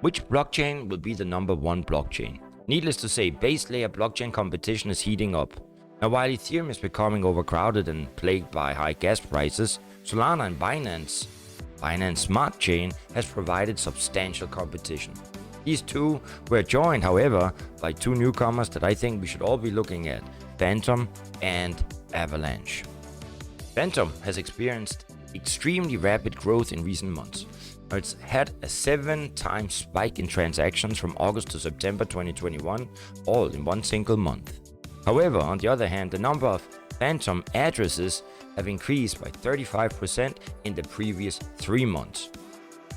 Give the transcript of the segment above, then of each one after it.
Which blockchain will be the #1 blockchain? Needless to say, base layer blockchain competition is heating up. Now, while Ethereum is becoming overcrowded and plagued by high gas prices, Solana and Binance Smart Chain has provided substantial competition. These two were joined, however, by two newcomers that I think we should all be looking at: Fantom and Avalanche. Fantom has experienced extremely rapid growth in recent months. It's had a 7-time spike in transactions from August to September 2021, all in one single month. However, on the other hand, the number of Fantom addresses have increased by 35% in the previous 3 months.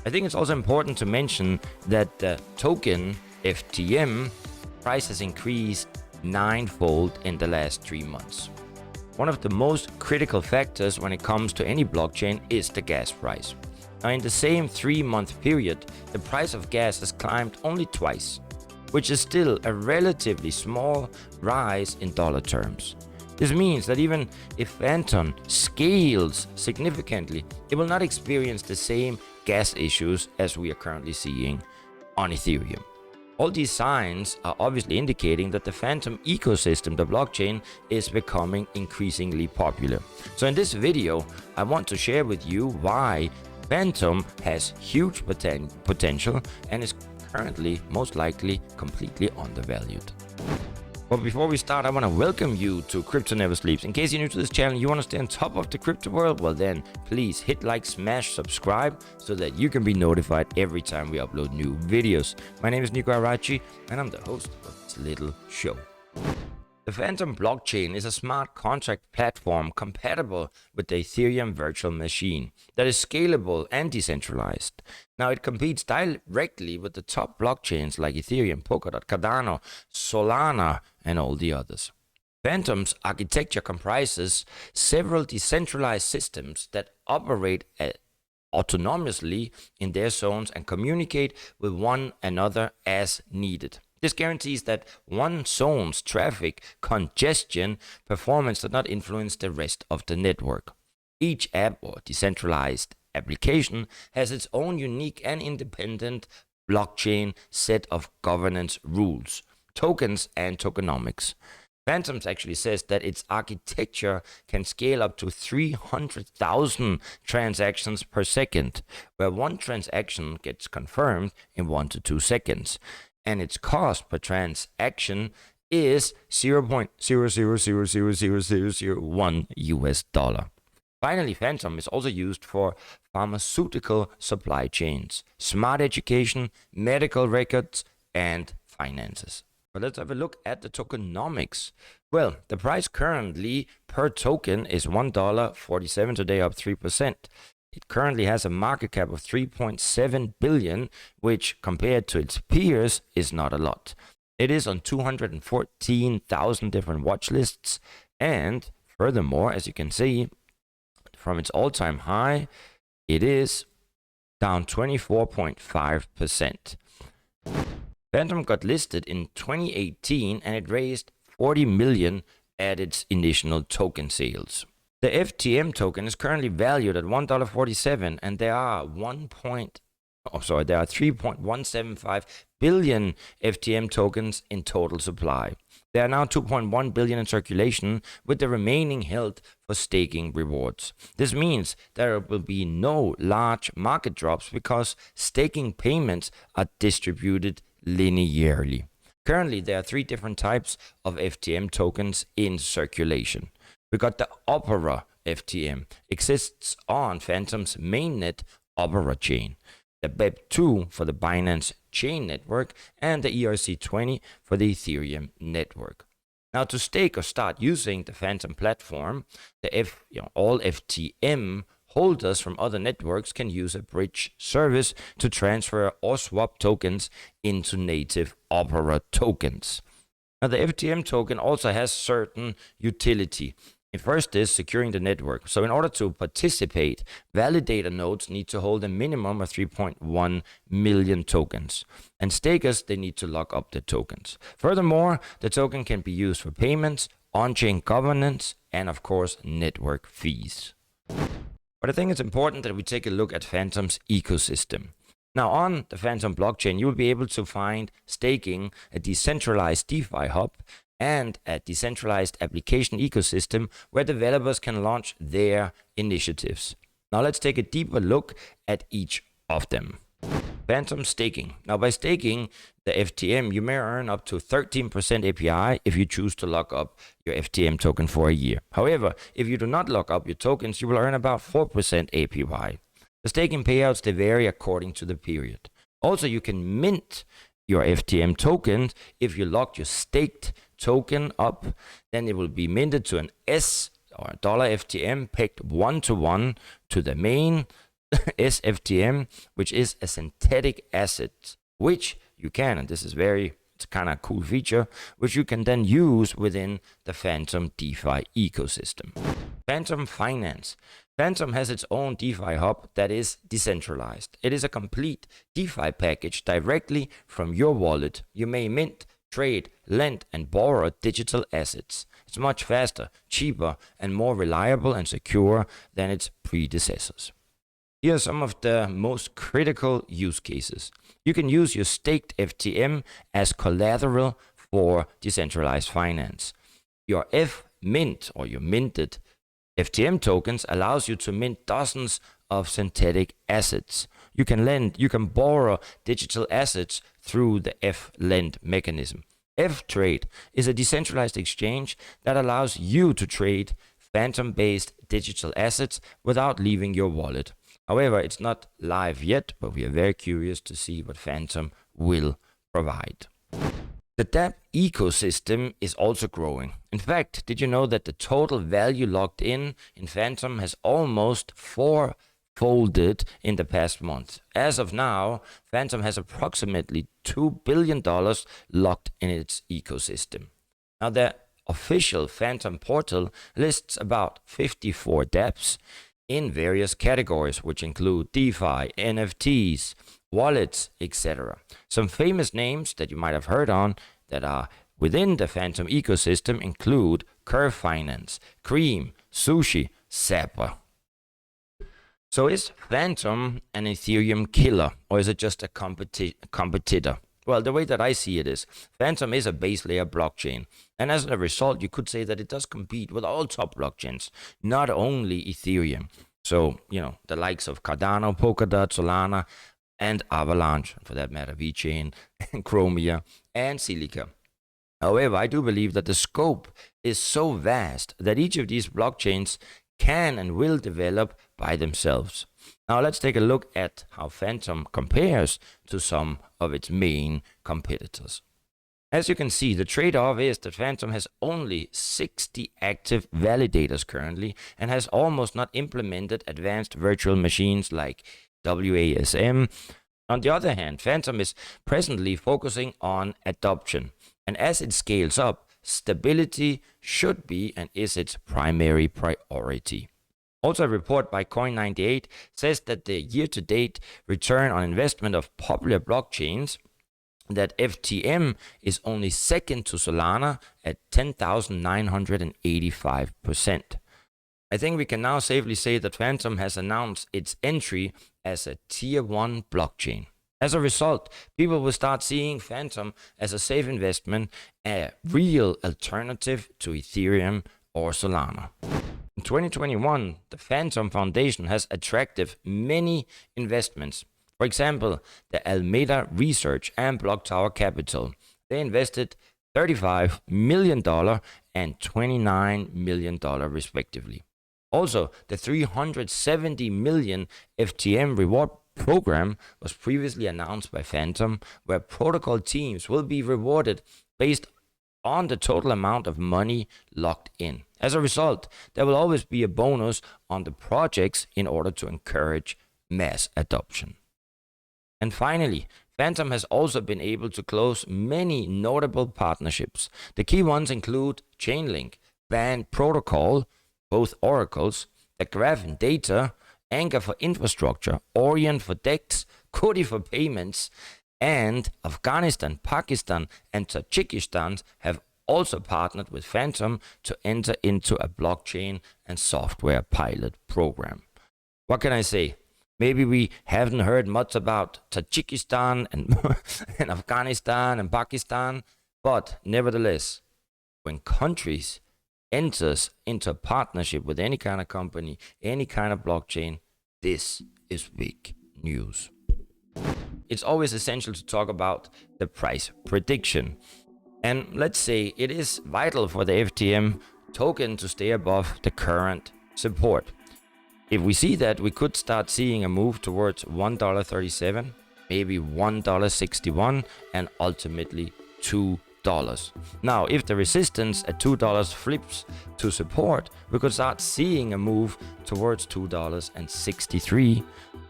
I think it's also important to mention that the token FTM price has increased 9-fold in the last 3 months. One of the most critical factors when it comes to any blockchain is the gas price. Now, in the same 3-month period, the price of gas has climbed only twice, which is still a relatively small rise in dollar terms. This means that even if Fantom scales significantly, it will not experience the same gas issues as we are currently seeing on Ethereum. All these signs are obviously indicating that the Fantom ecosystem, the blockchain, is becoming increasingly popular. So in this video, I want to share with you why Fantom has huge potential and is currently most likely completely undervalued. But before we start, I want to welcome you to Crypto Never Sleeps. In case you're new to this channel, you want to stay on top of the crypto world, well then, please hit like, smash, subscribe, so that you can be notified every time we upload new videos. My name is Nico Arachi, and I'm the host of this little show. The Fantom blockchain is a smart contract platform compatible with the Ethereum Virtual Machine that is scalable and decentralized. Now, it competes directly with the top blockchains like Ethereum, Polkadot, Cardano, Solana, and all the others. Fantom's architecture comprises several decentralized systems that operate autonomously in their zones and communicate with one another as needed. This guarantees that one zone's traffic, congestion, performance does not influence the rest of the network. Each app or decentralized application has its own unique and independent blockchain set of governance rules, tokens, and tokenomics. Fantom actually says that its architecture can scale up to 300,000 transactions per second, where one transaction gets confirmed in 1 to 2 seconds. And its cost per transaction is $0.0000001 US. Finally, Fantom is also used for pharmaceutical supply chains, smart education, medical records, and finances. But let's have a look at the tokenomics. Well, the price currently per token is $1.47 today, up 3%. It currently has a market cap of 3.7 billion, which compared to its peers is not a lot. It is on 214,000 different watch lists, and furthermore, as you can see, from its all-time high, it is down 24.5%. Fantom got listed in 2018 and it raised 40 million at its initial token sales. The FTM token is currently valued at $1.47, and there are 3.175 billion FTM tokens in total supply. There are now 2.1 billion in circulation, with the remaining held for staking rewards. This means there will be no large market drops because staking payments are distributed linearly. Currently, there are 3 different types of FTM tokens in circulation. We got the Opera FTM, exists on Fantom's mainnet Opera chain, the BEP2 for the Binance chain network, and the ERC20 for the Ethereum network. Now, to stake or start using the Fantom platform, all FTM holders from other networks can use a bridge service to transfer or swap tokens into native Opera tokens. Now, the FTM token also has certain utility. The first is securing the network. So in order to participate, validator nodes need to hold a minimum of 3.1 million tokens. And stakers, they need to lock up the tokens. Furthermore, the token can be used for payments, on-chain governance, and of course, network fees. But I think it's important that we take a look at Fantom's ecosystem. Now on the Fantom blockchain, you will be able to find staking, a decentralized DeFi hub, and a decentralized application ecosystem where developers can launch their initiatives. Now let's take a deeper look at each of them. Fantom staking. Now by staking the FTM, you may earn up to 13% API if you choose to lock up your FTM token for a year. However, if you do not lock up your tokens, you will earn about 4% APY. The staking payouts, they vary according to the period. Also, you can mint your FTM tokens. If you lock your staked token up, then it will be minted to an S or a $FTM pegged 1-to-1 to the main SFTM, which is a synthetic asset, which you can, and this is it's kind of cool feature, which you can then use within the Fantom DeFi ecosystem. Fantom Finance. Fantom has its own DeFi hub that is decentralized. It is a complete DeFi package directly from your wallet. You may mint, trade, lend, and borrow digital assets. It's much faster, cheaper, and more reliable and secure than its predecessors. Here are some of the most critical use cases. You can use your staked FTM as collateral for decentralized finance. Your F-Mint, or your minted FTM tokens, allows you to mint dozens of synthetic assets. You can lend, you can borrow digital assets through the F-Lend mechanism. F-Trade is a decentralized exchange that allows you to trade Fantom-based digital assets without leaving your wallet. However, it's not live yet, but we are very curious to see what Fantom will provide. The dApp ecosystem is also growing. In fact, did you know that the total value locked in Fantom has almost fourfolded in the past month? As of now, Fantom has approximately $2 billion locked in its ecosystem. Now, the official Fantom portal lists about 54 dApps in various categories, which include DeFi, NFTs, wallets, etc. Some famous names that you might have heard on that are within the Fantom ecosystem include Curve Finance, Cream, Sushi, Zapper. So is Fantom an Ethereum killer, or is it just a competitor? Well, the way that I see it is, Fantom is a base layer blockchain, and as a result, you could say that it does compete with all top blockchains, not only Ethereum. So, the likes of Cardano, Polkadot, Solana, and Avalanche, for that matter, VeChain, and Chromia, and Silica. However, I do believe that the scope is so vast that each of these blockchains can and will develop by themselves. Now let's take a look at how Fantom compares to some of its main competitors. As you can see, the trade-off is that Fantom has only 60 active validators currently and has almost not implemented advanced virtual machines like WASM. On the other hand, Fantom is presently focusing on adoption, and as it scales up, stability should be and is its primary priority. Also, a report by Coin98 says that the year-to-date return on investment of popular blockchains, that FTM is only second to Solana at 10,985%. I think we can now safely say that Fantom has announced its entry as a Tier 1 blockchain. As a result, people will start seeing Fantom as a safe investment, a real alternative to Ethereum or Solana. In 2021, the Fantom Foundation has attracted many investments. For example, the Alameda Research and Block Tower Capital. They invested $35 million and $29 million respectively. Also, the $370 million FTM reward program was previously announced by Fantom, where protocol teams will be rewarded based on the total amount of money locked in. As a result, there will always be a bonus on the projects in order to encourage mass adoption. And finally, Fantom has also been able to close many notable partnerships. The key ones include Chainlink, Band Protocol, both oracles, the Graph Data, Anchor for infrastructure, Orient for DEX, Kodi for payments, and Afghanistan, Pakistan, and Tajikistan have also partnered with Fantom to enter into a blockchain and software pilot program. What can I say? Maybe we haven't heard much about Tajikistan and, and Afghanistan and Pakistan, but nevertheless, when countries enters into a partnership with any kind of company, any kind of blockchain, this is big news. It's always essential to talk about the price prediction. And let's say it is vital for the FTM token to stay above the current support. If we see that, we could start seeing a move towards $1.37, maybe $1.61, and ultimately $2. Now, if the resistance at $2 flips to support, we could start seeing a move towards $2.63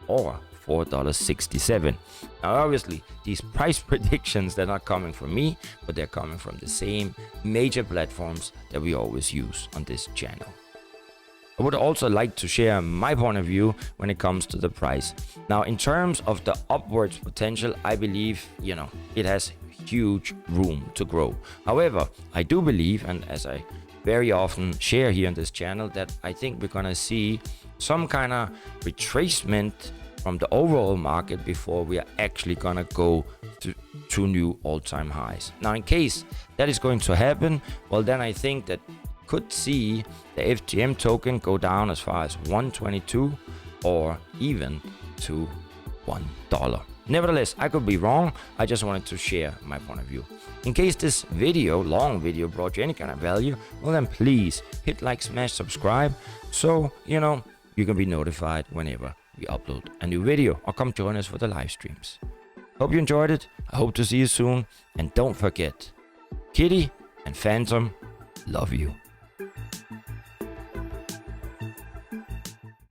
or $4.67. Now, obviously, these price predictions, they're not coming from me, but they're coming from the same major platforms that we always use on this channel. I would also like to share my point of view when it comes to the price. Now, in terms of the upwards potential, I believe, it has huge room to grow. However, I do believe, and as I very often share here on this channel, that I think we're gonna see some kind of retracement from the overall market before we are actually gonna go to new all-time highs. Now, in case that is going to happen, well, then I think that could see the FTM token go down as far as 122 or even to $1. Nevertheless, I could be wrong. I just wanted to share my point of view. In case this long video brought you any kind of value, well then please hit like, smash, subscribe, so you can be notified whenever we upload a new video, or come join us for the live streams. Hope you enjoyed it. I hope to see you soon, and don't forget, Kitty and Fantom love you.